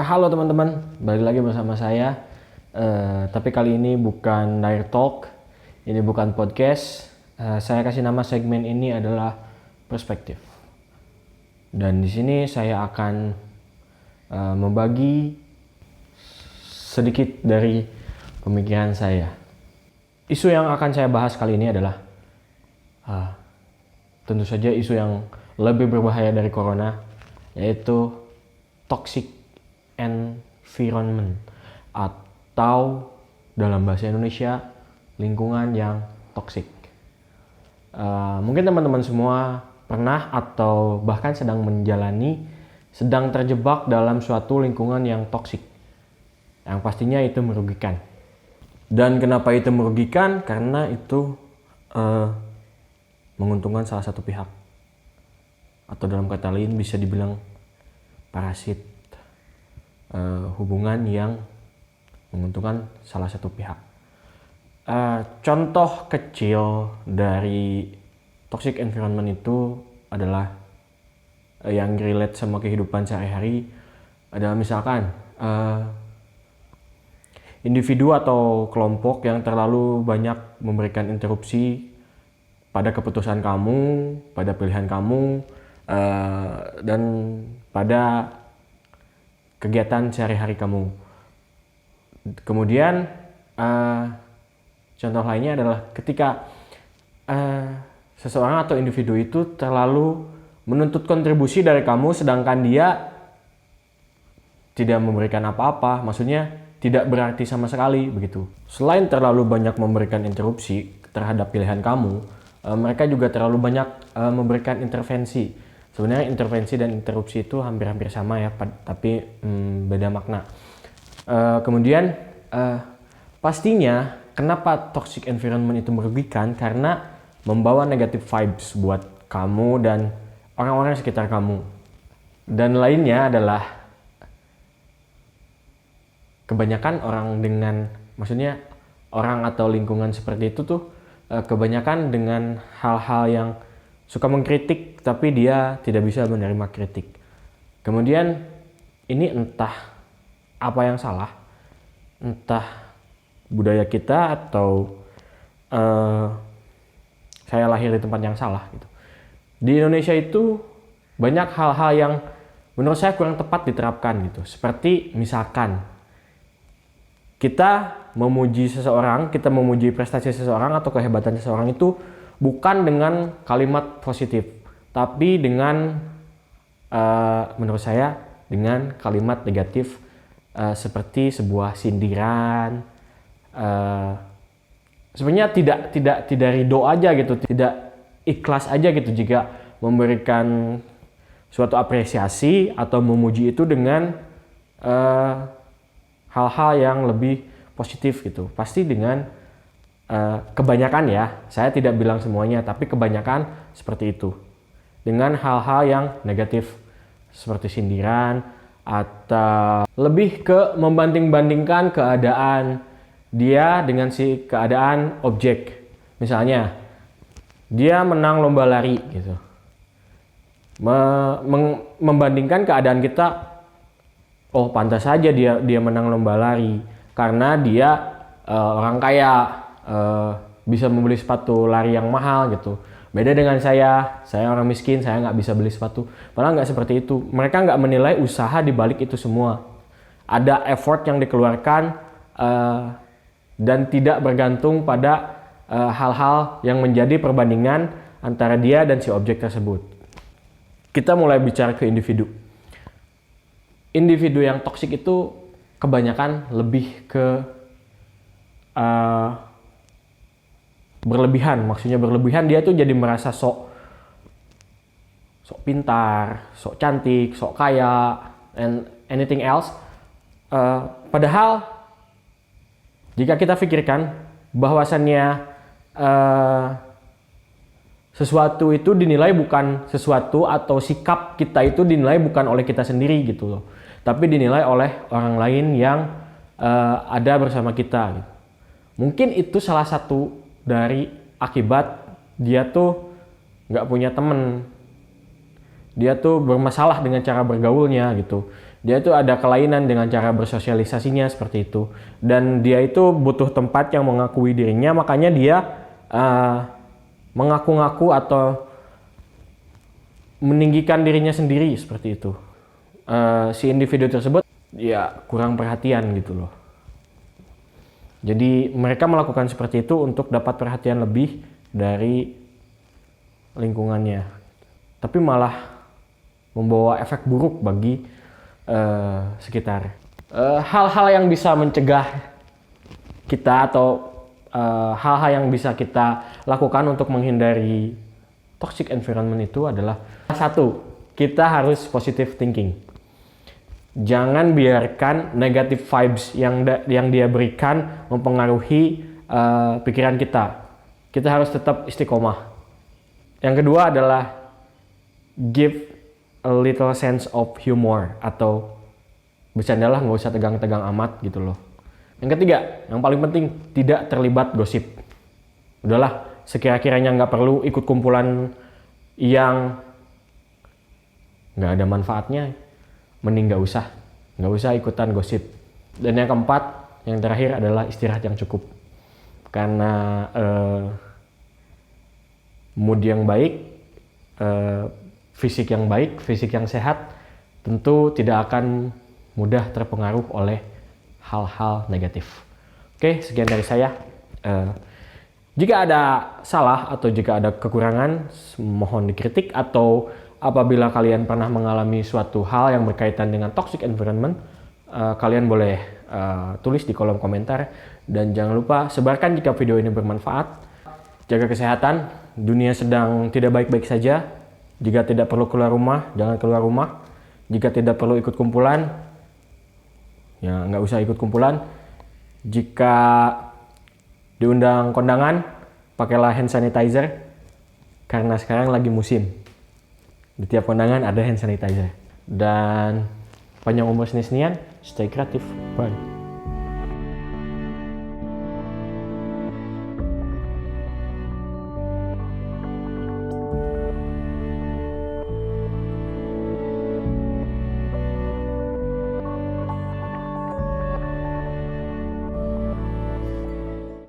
Halo teman-teman, balik lagi bersama saya. Tapi kali ini bukan Dire Talk, ini bukan podcast. Saya kasih nama segmen ini adalah Perspektif. Dan di sini saya akan membagi sedikit dari pemikiran saya. Isu yang akan saya bahas kali ini adalah tentu saja isu yang lebih berbahaya dari corona, yaitu toxic environment atau dalam bahasa Indonesia lingkungan yang toksik. Mungkin teman-teman semua pernah atau bahkan sedang terjebak dalam suatu lingkungan yang toksik, yang pastinya itu merugikan. Dan kenapa itu merugikan? Karena itu menguntungkan salah satu pihak, atau dalam kata lain bisa dibilang parasit. Hubungan yang menguntungkan salah satu pihak. Contoh kecil dari toxic environment itu adalah yang relate sama kehidupan sehari-hari adalah misalkan individu atau kelompok yang terlalu banyak memberikan interupsi pada keputusan kamu, pada pilihan kamu, dan pada kegiatan sehari-hari kamu. Kemudian contoh lainnya adalah ketika seseorang atau individu itu terlalu menuntut kontribusi dari kamu sedangkan dia tidak memberikan apa-apa, maksudnya tidak berarti sama sekali begitu. Selain terlalu banyak memberikan interupsi terhadap pilihan kamu, mereka juga terlalu banyak memberikan intervensi. Sebenarnya intervensi dan interupsi itu hampir-hampir sama ya, tapi beda makna. Kemudian pastinya kenapa toxic environment itu merugikan? Karena membawa negative vibes buat kamu dan orang-orang sekitar kamu. Dan lainnya adalah kebanyakan orang atau lingkungan seperti itu tuh kebanyakan dengan hal-hal yang suka mengkritik tapi dia tidak bisa menerima kritik. Kemudian ini entah apa yang salah, entah budaya kita atau saya lahir di tempat yang salah gitu. Di Indonesia itu banyak hal-hal yang menurut saya kurang tepat diterapkan gitu. Seperti misalkan kita memuji seseorang, kita memuji prestasi seseorang atau kehebatan seseorang itu bukan dengan kalimat positif, tapi dengan menurut saya dengan kalimat negatif, seperti sebuah sindiran. Sebenarnya tidak ridho aja gitu, tidak ikhlas aja gitu jika memberikan suatu apresiasi atau memuji itu dengan hal-hal yang lebih positif gitu. Pasti dengan kebanyakan ya, saya tidak bilang semuanya, tapi kebanyakan seperti itu. Dengan hal-hal yang negatif seperti sindiran atau lebih ke membanding-bandingkan keadaan dia dengan si keadaan objek. Misalnya, dia menang lomba lari gitu. Membandingkan keadaan kita, oh pantas saja dia menang lomba lari karena dia orang kaya, bisa membeli sepatu lari yang mahal gitu. Beda dengan saya orang miskin, saya nggak bisa beli sepatu. Padahal nggak seperti itu. Mereka nggak menilai usaha di balik itu semua. Ada effort yang dikeluarkan dan tidak bergantung pada hal-hal yang menjadi perbandingan antara dia dan si objek tersebut. Kita mulai bicara ke individu. Individu yang toksik itu kebanyakan lebih ke berlebihan. Maksudnya berlebihan, dia tuh jadi merasa sok pintar, sok cantik, sok kaya, and anything else. Padahal jika kita pikirkan bahwasannya sesuatu itu dinilai bukan sesuatu, atau sikap kita itu dinilai bukan oleh kita sendiri gitu loh, tapi dinilai oleh orang lain yang ada bersama kita gitu. Mungkin itu salah satu dari akibat dia tuh nggak punya temen, dia tuh bermasalah dengan cara bergaulnya gitu. Dia itu ada kelainan dengan cara bersosialisasinya seperti itu. Dan dia itu butuh tempat yang mengakui dirinya, makanya dia mengaku-ngaku atau meninggikan dirinya sendiri seperti itu. Si individu tersebut ya kurang perhatian gitu loh. Jadi mereka melakukan seperti itu untuk dapat perhatian lebih dari lingkungannya. Tapi malah membawa efek buruk bagi sekitar. Hal-hal yang bisa mencegah kita atau hal-hal yang bisa kita lakukan untuk menghindari toxic environment itu adalah, satu, kita harus positive thinking. Jangan biarkan negative vibes yang dia berikan mempengaruhi pikiran kita. Kita harus tetap istiqomah. Yang kedua adalah give a little sense of humor, atau bercandalah, nggak usah tegang-tegang amat gitu loh. Yang ketiga, yang paling penting, tidak terlibat gosip. Udahlah, sekira-kiranya nggak perlu ikut kumpulan yang nggak ada manfaatnya, mending nggak usah ikutan gosip. Dan yang keempat, yang terakhir adalah istirahat yang cukup. Karena mood yang baik, fisik yang baik, fisik yang sehat, tentu tidak akan mudah terpengaruh oleh hal-hal negatif. Oke, sekian dari saya. Jika ada salah atau jika ada kekurangan, mohon dikritik, atau apabila kalian pernah mengalami suatu hal yang berkaitan dengan toxic environment, kalian boleh tulis di kolom komentar. Dan jangan lupa sebarkan jika video ini bermanfaat. Jaga kesehatan, dunia sedang tidak baik-baik saja. Jika tidak perlu keluar rumah, jangan keluar rumah. Jika tidak perlu ikut kumpulan, ya nggak usah ikut kumpulan. Jika diundang kondangan, pakailah hand sanitizer, karena sekarang lagi musim. Di tiap kondangan ada hand sanitizer. Dan panjang umur seni-senian, stay kreatif. Bye.